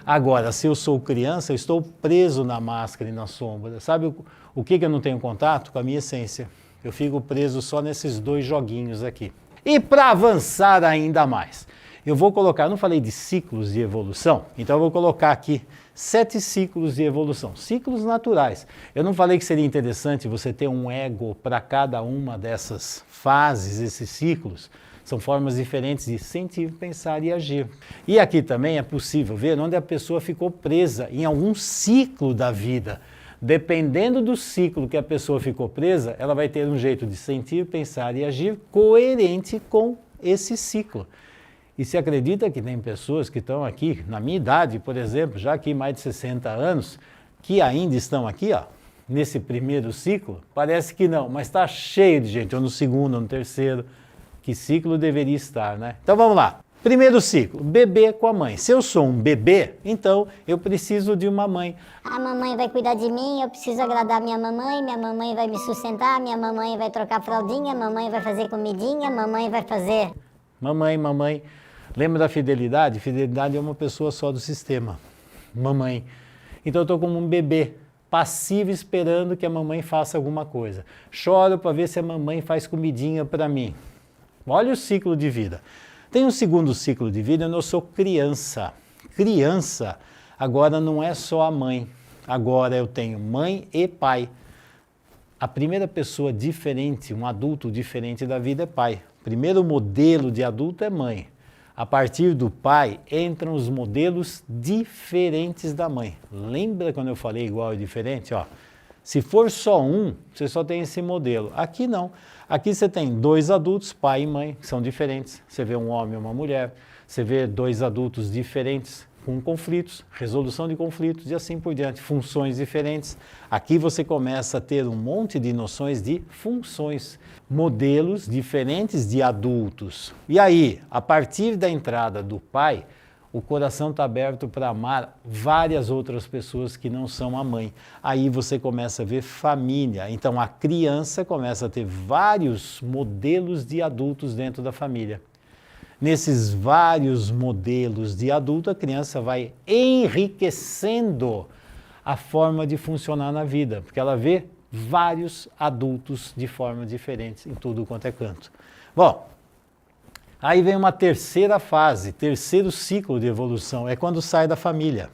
Agora, se eu sou criança, eu estou preso na máscara e na sombra. Sabe o que eu não tenho contato? Com a minha essência. Eu fico preso só nesses dois joguinhos aqui. E para avançar ainda mais, eu vou colocar, eu não falei de ciclos de evolução, então eu vou colocar aqui 7 ciclos de evolução, ciclos naturais. Eu não falei que seria interessante você ter um ego para cada uma dessas fases, esses ciclos. São formas diferentes de sentir, pensar e agir. E aqui também é possível ver onde a pessoa ficou presa em algum ciclo da vida. Dependendo do ciclo que a pessoa ficou presa, ela vai ter um jeito de sentir, pensar e agir coerente com esse ciclo. E se acredita que tem pessoas que estão aqui, na minha idade, por exemplo, já aqui mais de 60 anos, que ainda estão aqui, ó, nesse primeiro ciclo? Parece que não, mas está cheio de gente, ou no segundo, ou no terceiro. Que ciclo deveria estar, né? Então vamos lá. Primeiro ciclo, bebê com a mãe. Se eu sou um bebê, então eu preciso de uma mãe. A mamãe vai cuidar de mim, eu preciso agradar minha mamãe vai me sustentar, minha mamãe vai trocar fraldinha, mamãe vai fazer comidinha, mamãe vai fazer... Mamãe. Lembra da fidelidade? Fidelidade é uma pessoa só do sistema. Mamãe. Então eu estou como um bebê, passivo esperando que a mamãe faça alguma coisa. Choro para ver se a mamãe faz comidinha para mim. Olha o ciclo de vida. Tem um segundo ciclo de vida, eu sou criança. Criança, agora não é só a mãe. Agora eu tenho mãe e pai. A primeira pessoa diferente, um adulto diferente da vida é pai. O primeiro modelo de adulto é mãe. A partir do pai entram os modelos diferentes da mãe. Lembra quando eu falei igual e diferente? Ó, se for só um, você só tem esse modelo. Aqui não. Aqui você tem 2 adultos, pai e mãe, que são diferentes. Você vê um homem e uma mulher. Você vê 2 adultos diferentes com conflitos, resolução de conflitos e assim por diante. Funções diferentes. Aqui você começa a ter um monte de noções de funções. Modelos diferentes de adultos. E aí, a partir da entrada do pai, o coração está aberto para amar várias outras pessoas que não são a mãe. Aí você começa a ver família. Então a criança começa a ter vários modelos de adultos dentro da família. Nesses vários modelos de adulto, a criança vai enriquecendo a forma de funcionar na vida, porque ela vê vários adultos de forma diferentes em tudo quanto é canto. Bom, aí vem uma terceira fase, terceiro ciclo de evolução, é quando sai da família.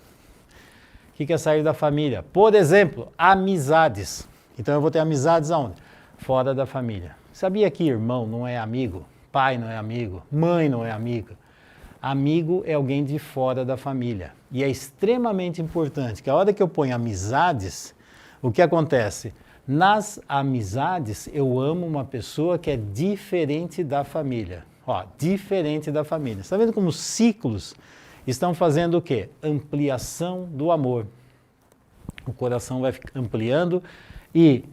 O que é sair da família? Por exemplo, amizades. Então eu vou ter amizades aonde? Fora da família. Sabia que irmão não é amigo? Pai não é amigo? Mãe não é amiga? Amigo é alguém de fora da família. E é extremamente importante que a hora que eu ponho amizades, o que acontece? Nas amizades, eu amo uma pessoa que é diferente da família. Ó, diferente da família. Está vendo como os ciclos estão fazendo o quê? Ampliação do amor. O coração vai ampliando e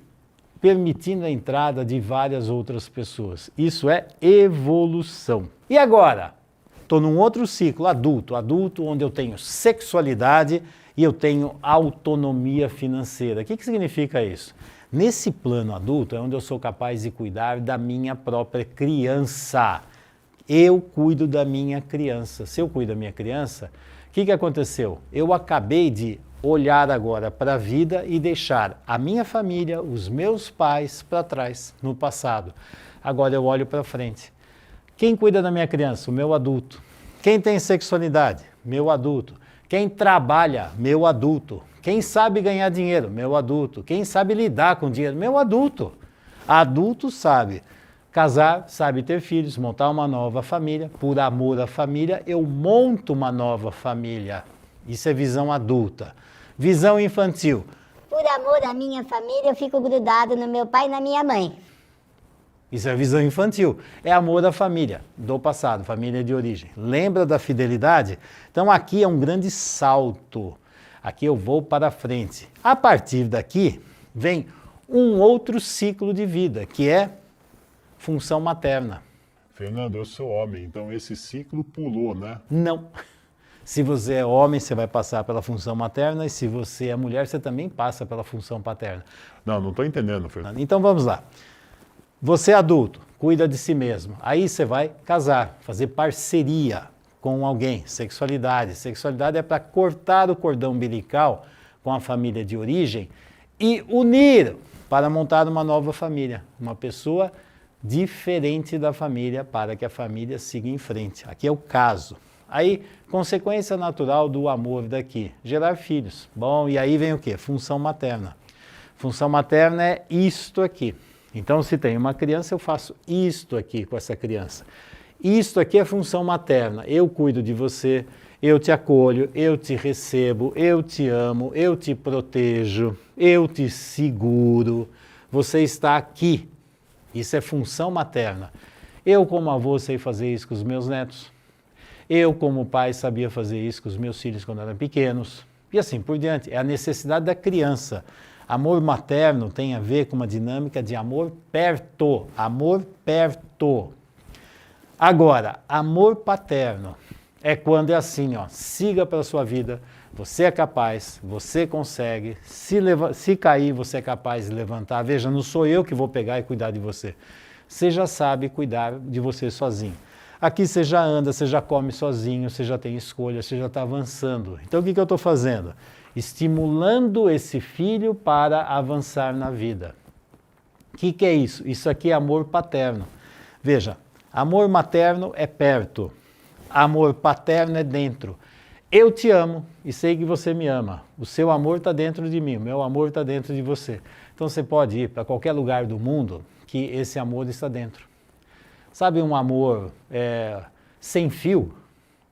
permitindo a entrada de várias outras pessoas. Isso é evolução. E agora? Estou num outro ciclo, adulto. Adulto onde eu tenho sexualidade e eu tenho autonomia financeira. O que significa isso? Nesse plano adulto é onde eu sou capaz de cuidar da minha própria criança. Eu cuido da minha criança. Se eu cuido da minha criança, o que aconteceu? Eu acabei de olhar agora para a vida e deixar a minha família, os meus pais para trás, no passado. Agora eu olho para frente. Quem cuida da minha criança? O meu adulto. Quem tem sexualidade? Meu adulto. Quem trabalha? Meu adulto. Quem sabe ganhar dinheiro? Meu adulto. Quem sabe lidar com dinheiro? Meu adulto. Adulto sabe casar, sabe ter filhos, montar uma nova família. Por amor à família, eu monto uma nova família. Isso é visão adulta. Visão infantil. Por amor à minha família, eu fico grudado no meu pai e na minha mãe. Isso é visão infantil. É amor à família, do passado, família de origem. Lembra da fidelidade? Então aqui é um grande salto. Aqui eu vou para frente. A partir daqui, vem um outro ciclo de vida, que é função materna. Fernando, eu sou homem, então esse ciclo pulou, né? Não. Se você é homem, você vai passar pela função materna, e se você é mulher, você também passa pela função paterna. Não estou entendendo, Fernando. Então vamos lá. Você é adulto, cuida de si mesmo. Aí você vai casar, fazer parceria com alguém. Sexualidade. Sexualidade é para cortar o cordão umbilical com a família de origem e unir para montar uma nova família. Uma pessoa diferente da família para que a família siga em frente. Aqui é o caso. Aí, consequência natural do amor daqui, gerar filhos. Bom, e aí vem o quê? Função materna. Função materna é isto aqui. Então, se tem uma criança, eu faço isto aqui com essa criança. Isto aqui é função materna. Eu cuido de você, eu te acolho, eu te recebo, eu te amo, eu te protejo, eu te seguro. Você está aqui. Isso é função materna. Eu, como avô, sei fazer isso com os meus netos. Eu, como pai, sabia fazer isso com os meus filhos quando eram pequenos. E assim por diante. É a necessidade da criança. Amor materno tem a ver com uma dinâmica de amor perto. Amor perto. Agora, amor paterno é quando é assim, ó, siga pela sua vida, você é capaz, você consegue, se cair, você é capaz de levantar. Veja, não sou eu que vou pegar e cuidar de você. Você já sabe cuidar de você sozinho. Aqui você já anda, você já come sozinho, você já tem escolha, você já está avançando. Então o que eu estou fazendo? Estimulando esse filho para avançar na vida. O que é isso? Isso aqui é amor paterno. Veja, amor materno é perto, amor paterno é dentro. Eu te amo e sei que você me ama. O seu amor está dentro de mim, o meu amor está dentro de você. Então você pode ir para qualquer lugar do mundo que esse amor está dentro. Sabe um amor sem fio?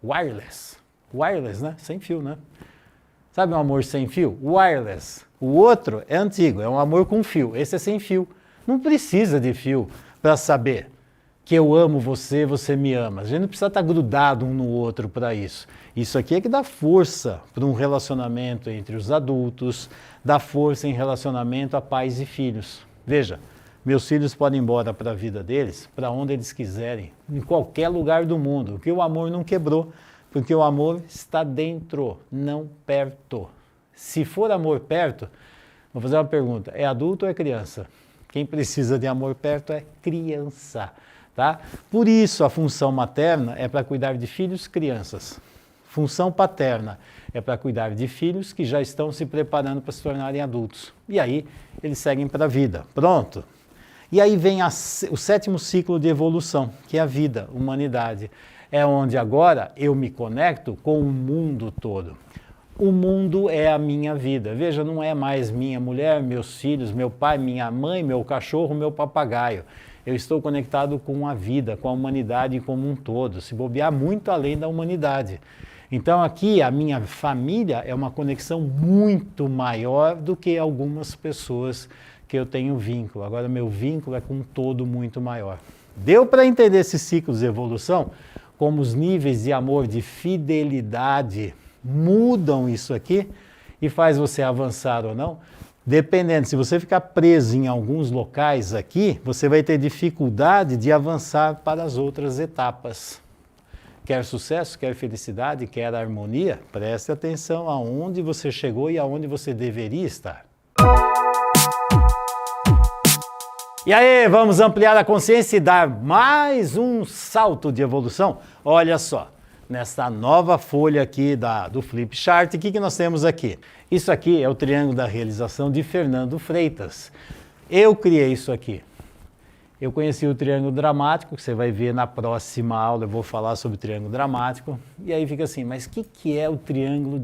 Wireless. Wireless, né? Sem fio, né? Sabe um amor sem fio? Wireless. O outro é antigo, é um amor com fio. Esse é sem fio. Não precisa de fio para saber que eu amo você, você me ama. A gente não precisa estar grudado um no outro para isso. Isso aqui é que dá força para um relacionamento entre os adultos, dá força em relacionamento a pais e filhos. Veja, meus filhos podem ir embora para a vida deles, para onde eles quiserem, em qualquer lugar do mundo, porque o amor não quebrou, porque o amor está dentro, não perto. Se for amor perto, vou fazer uma pergunta, é adulto ou é criança? Quem precisa de amor perto é criança, tá? Por isso a função materna é para cuidar de filhos, crianças. Função paterna é para cuidar de filhos que já estão se preparando para se tornarem adultos. E aí eles seguem para a vida. Pronto. E aí vem o sétimo ciclo de evolução, que é a vida, humanidade. É onde agora eu me conecto com o mundo todo. O mundo é a minha vida. Veja, não é mais minha mulher, meus filhos, meu pai, minha mãe, meu cachorro, meu papagaio. Eu estou conectado com a vida, com a humanidade como um todo, se bobear muito além da humanidade. Então aqui a minha família é uma conexão muito maior do que algumas pessoas porque eu tenho vínculo. Agora meu vínculo é com um todo muito maior. Deu para entender esses ciclos de evolução? Como os níveis de amor, de fidelidade mudam isso aqui e faz você avançar ou não? Dependendo, se você ficar preso em alguns locais aqui, você vai ter dificuldade de avançar para as outras etapas. Quer sucesso, quer felicidade, quer harmonia? Preste atenção aonde você chegou e aonde você deveria estar. E aí, vamos ampliar a consciência e dar mais um salto de evolução? Olha só, nesta nova folha aqui do Flip Chart, o que nós temos aqui? Isso aqui é o Triângulo da Realização de Fernando Freitas. Eu criei isso aqui. Eu conheci o Triângulo Dramático, que você vai ver na próxima aula, eu vou falar sobre o Triângulo Dramático. E aí fica assim, mas o que é o Triângulo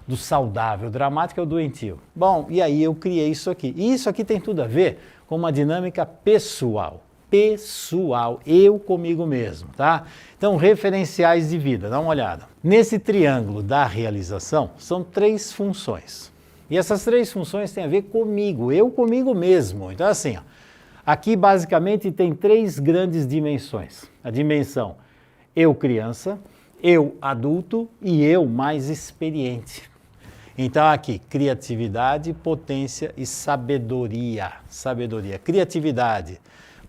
do Saudável? O dramático é o doentio. Bom, e aí eu criei isso aqui. E isso aqui tem tudo a ver com uma dinâmica pessoal. Pessoal, eu comigo mesmo, tá? Então, referenciais de vida, dá uma olhada. Nesse triângulo da realização, são 3 funções. E essas 3 funções têm a ver comigo, eu comigo mesmo. Então, assim, ó, aqui basicamente tem 3 grandes dimensões. A dimensão eu criança, eu adulto e eu mais experiente. Então aqui, criatividade, potência e sabedoria. Sabedoria, criatividade,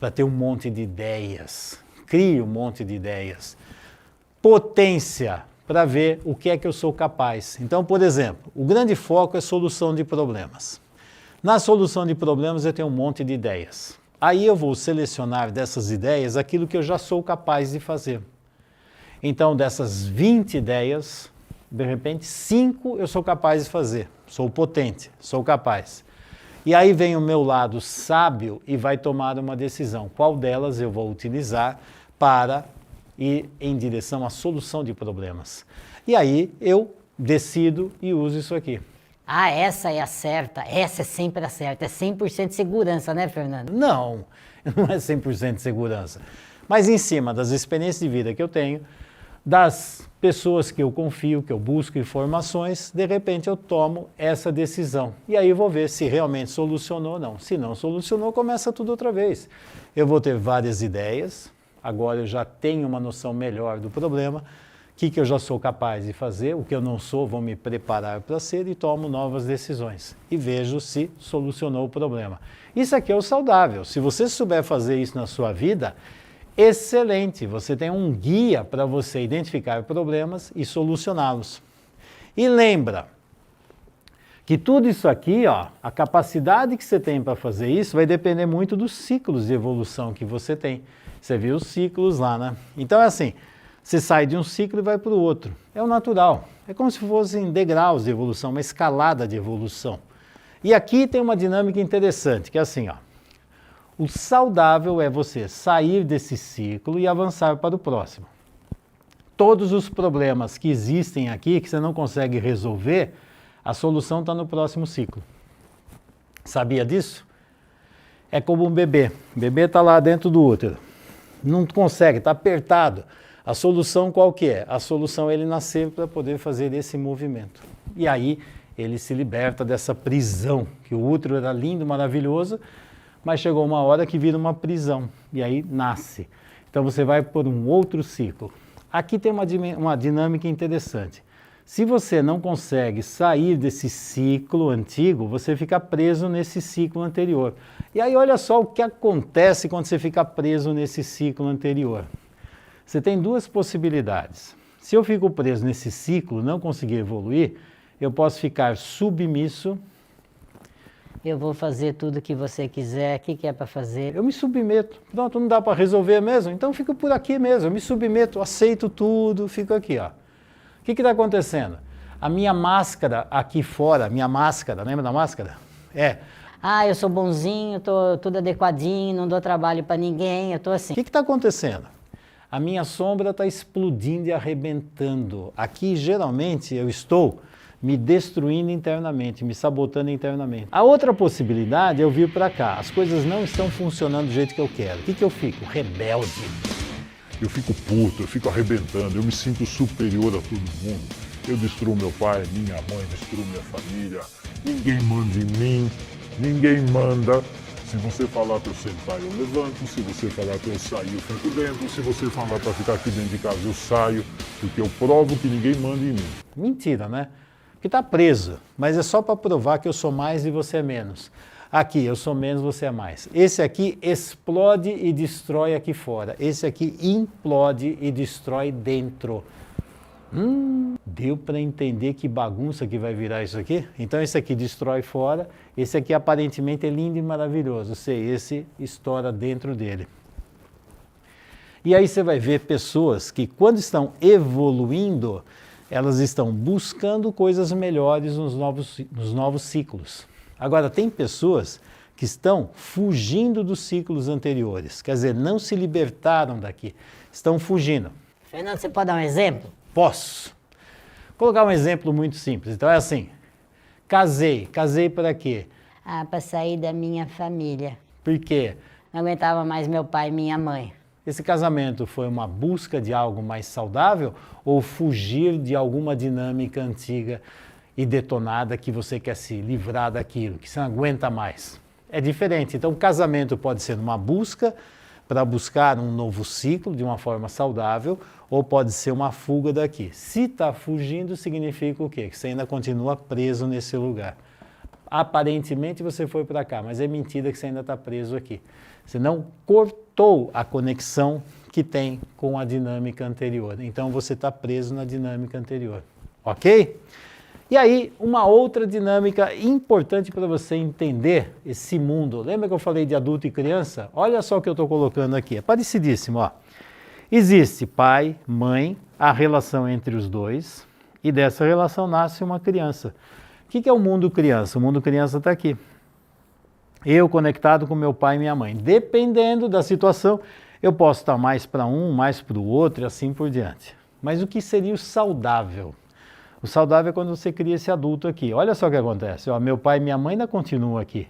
para ter um monte de ideias. Crie um monte de ideias. Potência, para ver o que é que eu sou capaz. Então, por exemplo, o grande foco é solução de problemas. Na solução de problemas eu tenho um monte de ideias. Aí eu vou selecionar dessas ideias aquilo que eu já sou capaz de fazer. Então, dessas 20 ideias, de repente, 5 eu sou capaz de fazer. Sou potente, sou capaz. E aí vem o meu lado sábio e vai tomar uma decisão. Qual delas eu vou utilizar para ir em direção à solução de problemas? E aí eu decido e uso isso aqui. Ah, essa é a certa, essa é sempre a certa, é 100% de segurança, né, Fernando? Não, não é 100% de segurança. Mas em cima das experiências de vida que eu tenho, das pessoas que eu confio, que eu busco informações, de repente eu tomo essa decisão. E aí eu vou ver se realmente solucionou ou não. Se não solucionou, começa tudo outra vez. Eu vou ter várias ideias, agora eu já tenho uma noção melhor do problema, o que eu já sou capaz de fazer, o que eu não sou, vou me preparar para ser e tomo novas decisões. E vejo se solucionou o problema. Isso aqui é o saudável. Se você souber fazer isso na sua vida, excelente, você tem um guia para você identificar problemas e solucioná-los. E lembra que tudo isso aqui, ó, a capacidade que você tem para fazer isso vai depender muito dos ciclos de evolução que você tem. Você viu os ciclos lá, né? Então é assim, você sai de um ciclo e vai para o outro. É o natural, é como se fossem degraus de evolução, uma escalada de evolução. E aqui tem uma dinâmica interessante, que é assim, ó. O saudável é você sair desse ciclo e avançar para o próximo. Todos os problemas que existem aqui, que você não consegue resolver, a solução está no próximo ciclo. Sabia disso? É como um bebê. O bebê está lá dentro do útero. Não consegue, está apertado. A solução qual que é? A solução é ele nascer para poder fazer esse movimento. E aí ele se liberta dessa prisão, que o útero era lindo, maravilhoso, mas chegou uma hora que vira uma prisão, e aí nasce. Então você vai por um outro ciclo. Aqui tem uma dinâmica interessante. Se você não consegue sair desse ciclo antigo, você fica preso nesse ciclo anterior. E aí olha só o que acontece quando você fica preso nesse ciclo anterior. Você tem 2 possibilidades. Se eu fico preso nesse ciclo, não conseguir evoluir, eu posso ficar submisso. Eu vou fazer tudo que você quiser, o que é para fazer? Eu me submeto. Pronto, não dá para resolver mesmo, então fico por aqui mesmo. Eu me submeto, aceito tudo, fico aqui, ó. O que está acontecendo? A minha máscara aqui fora, minha máscara, lembra da máscara? Ah, eu sou bonzinho, tô tudo adequadinho, não dou trabalho para ninguém, eu tô assim. O que está acontecendo? A minha sombra está explodindo e arrebentando. Aqui, geralmente, eu estou me destruindo internamente, me sabotando internamente. A outra possibilidade é eu vir para cá. As coisas não estão funcionando do jeito que eu quero. O que eu fico? Rebelde. Eu fico puto, eu fico arrebentando, eu me sinto superior a todo mundo. Eu destruo meu pai, minha mãe, destruo minha família. Ninguém manda em mim. Ninguém manda. Se você falar para eu sentar, eu levanto. Se você falar para eu sair, eu fico dentro. Se você falar para ficar aqui dentro de casa, eu saio. Porque eu provo que ninguém manda em mim. Mentira, né? Que está preso, mas é só para provar que eu sou mais e você é menos. Aqui, eu sou menos, você é mais. Esse aqui explode e destrói aqui fora. Esse aqui implode e destrói dentro. Deu para entender que bagunça que vai virar isso aqui? Então esse aqui destrói fora, esse aqui aparentemente é lindo e maravilhoso. Esse estoura dentro dele. E aí você vai ver pessoas que quando estão evoluindo, elas estão buscando coisas melhores nos novos ciclos. Agora, tem pessoas que estão fugindo dos ciclos anteriores, quer dizer, não se libertaram daqui, estão fugindo. Fernando, você pode dar um exemplo? Posso. Vou colocar um exemplo muito simples. Então é assim, casei para quê? Ah, para sair da minha família. Por quê? Não aguentava mais meu pai e minha mãe. Esse casamento foi uma busca de algo mais saudável ou fugir de alguma dinâmica antiga e detonada que você quer se livrar daquilo, que você não aguenta mais? É diferente. Então, o casamento pode ser uma busca para buscar um novo ciclo de uma forma saudável ou pode ser uma fuga daqui. Se está fugindo, significa o quê? Que você ainda continua preso nesse lugar. Aparentemente você foi para cá, mas é mentira que você ainda está preso aqui. Você não cortou a conexão que tem com a dinâmica anterior. Então você está preso na dinâmica anterior. Ok? E aí, uma outra dinâmica importante para você entender esse mundo. Lembra que eu falei de adulto e criança? Olha só o que eu estou colocando aqui. É parecidíssimo, ó. Existe pai, mãe, a relação entre os dois, e dessa relação nasce uma criança. O que é o mundo criança? O mundo criança está aqui. Eu conectado com meu pai e minha mãe. Dependendo da situação, eu posso estar mais para um, mais para o outro e assim por diante. Mas o que seria o saudável? O saudável é quando você cria esse adulto aqui. Olha só o que acontece. Ó, meu pai e minha mãe ainda continuam aqui.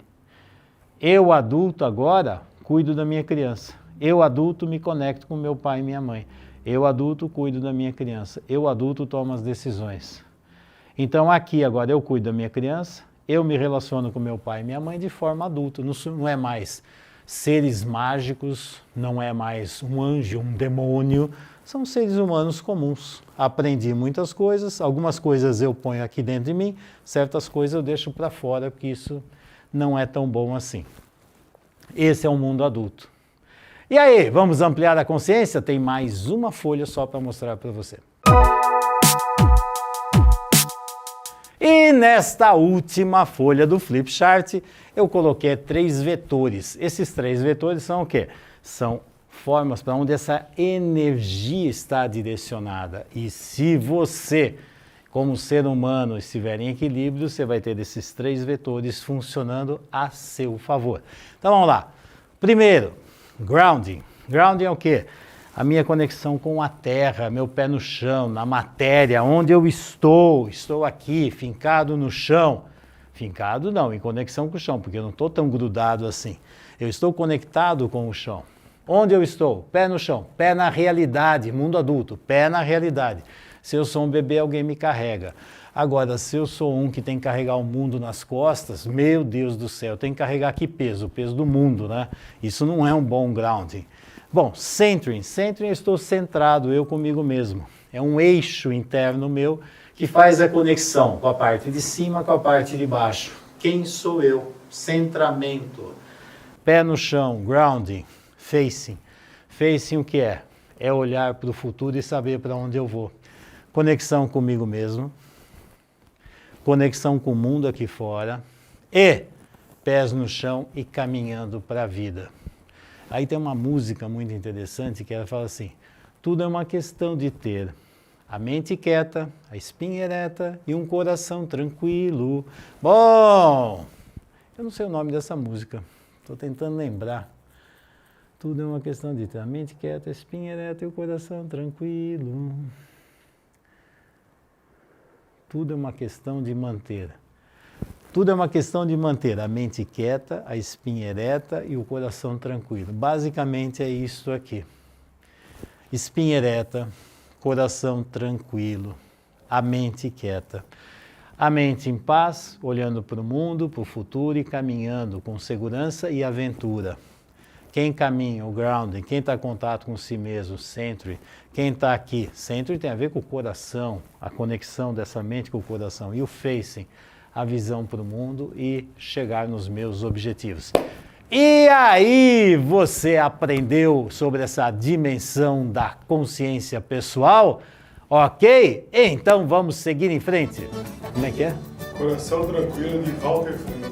Eu, adulto, agora, cuido da minha criança. Eu, adulto, me conecto com meu pai e minha mãe. Eu, adulto, cuido da minha criança. Eu, adulto, tomo as decisões. Então, aqui, agora, eu cuido da minha criança. Eu me relaciono com meu pai e minha mãe de forma adulta. Não é mais seres mágicos, não é mais um anjo, um demônio. São seres humanos comuns. Aprendi muitas coisas, algumas coisas eu ponho aqui dentro de mim, certas coisas eu deixo para fora, porque isso não é tão bom assim. Esse é o mundo adulto. E aí, vamos ampliar a consciência? Tem mais uma folha só para mostrar para você. E nesta última folha do flip chart, eu coloquei 3 vetores. Esses 3 vetores são o quê? São formas para onde essa energia está direcionada. E se você, como ser humano, estiver em equilíbrio, você vai ter esses 3 vetores funcionando a seu favor. Então vamos lá. Primeiro, grounding. Grounding é o quê? A minha conexão com a terra, meu pé no chão, na matéria, onde eu estou aqui, fincado no chão. Fincado não, em conexão com o chão, porque eu não estou tão grudado assim. Eu estou conectado com o chão. Onde eu estou? Pé no chão, pé na realidade, mundo adulto, pé na realidade. Se eu sou um bebê, alguém me carrega. Agora, se eu sou um que tem que carregar o mundo nas costas, meu Deus do céu, eu tenho que carregar que peso? O peso do mundo, né? Isso não é um bom grounding. Bom, centering. Centering, eu estou centrado, eu comigo mesmo. É um eixo interno meu que faz a conexão com a parte de cima, com a parte de baixo. Quem sou eu? Centramento. Pé no chão, grounding. Facing. Facing o que é? É olhar para o futuro e saber para onde eu vou. Conexão comigo mesmo. Conexão com o mundo aqui fora. E pés no chão e caminhando para a vida. Aí tem uma música muito interessante que ela fala assim: tudo é uma questão de ter a mente quieta, a espinha ereta e um coração tranquilo. Bom, eu não sei o nome dessa música, estou tentando lembrar. Tudo é uma questão de ter a mente quieta, a espinha ereta e o coração tranquilo. Tudo é uma questão de manter. Tudo é uma questão de manter a mente quieta, a espinha ereta e o coração tranquilo. Basicamente é isso aqui. Espinha ereta, coração tranquilo, a mente quieta. A mente em paz, olhando para o mundo, para o futuro e caminhando com segurança e aventura. Quem caminha, o grounding, quem está em contato com si mesmo, century, quem está aqui, century tem a ver com o coração, a conexão dessa mente com o coração, e o facing, a visão para o mundo e chegar nos meus objetivos. E aí, você aprendeu sobre essa dimensão da consciência pessoal? Ok? Então vamos seguir em frente. Como é que é? Coração Tranquilo de Walter Franco.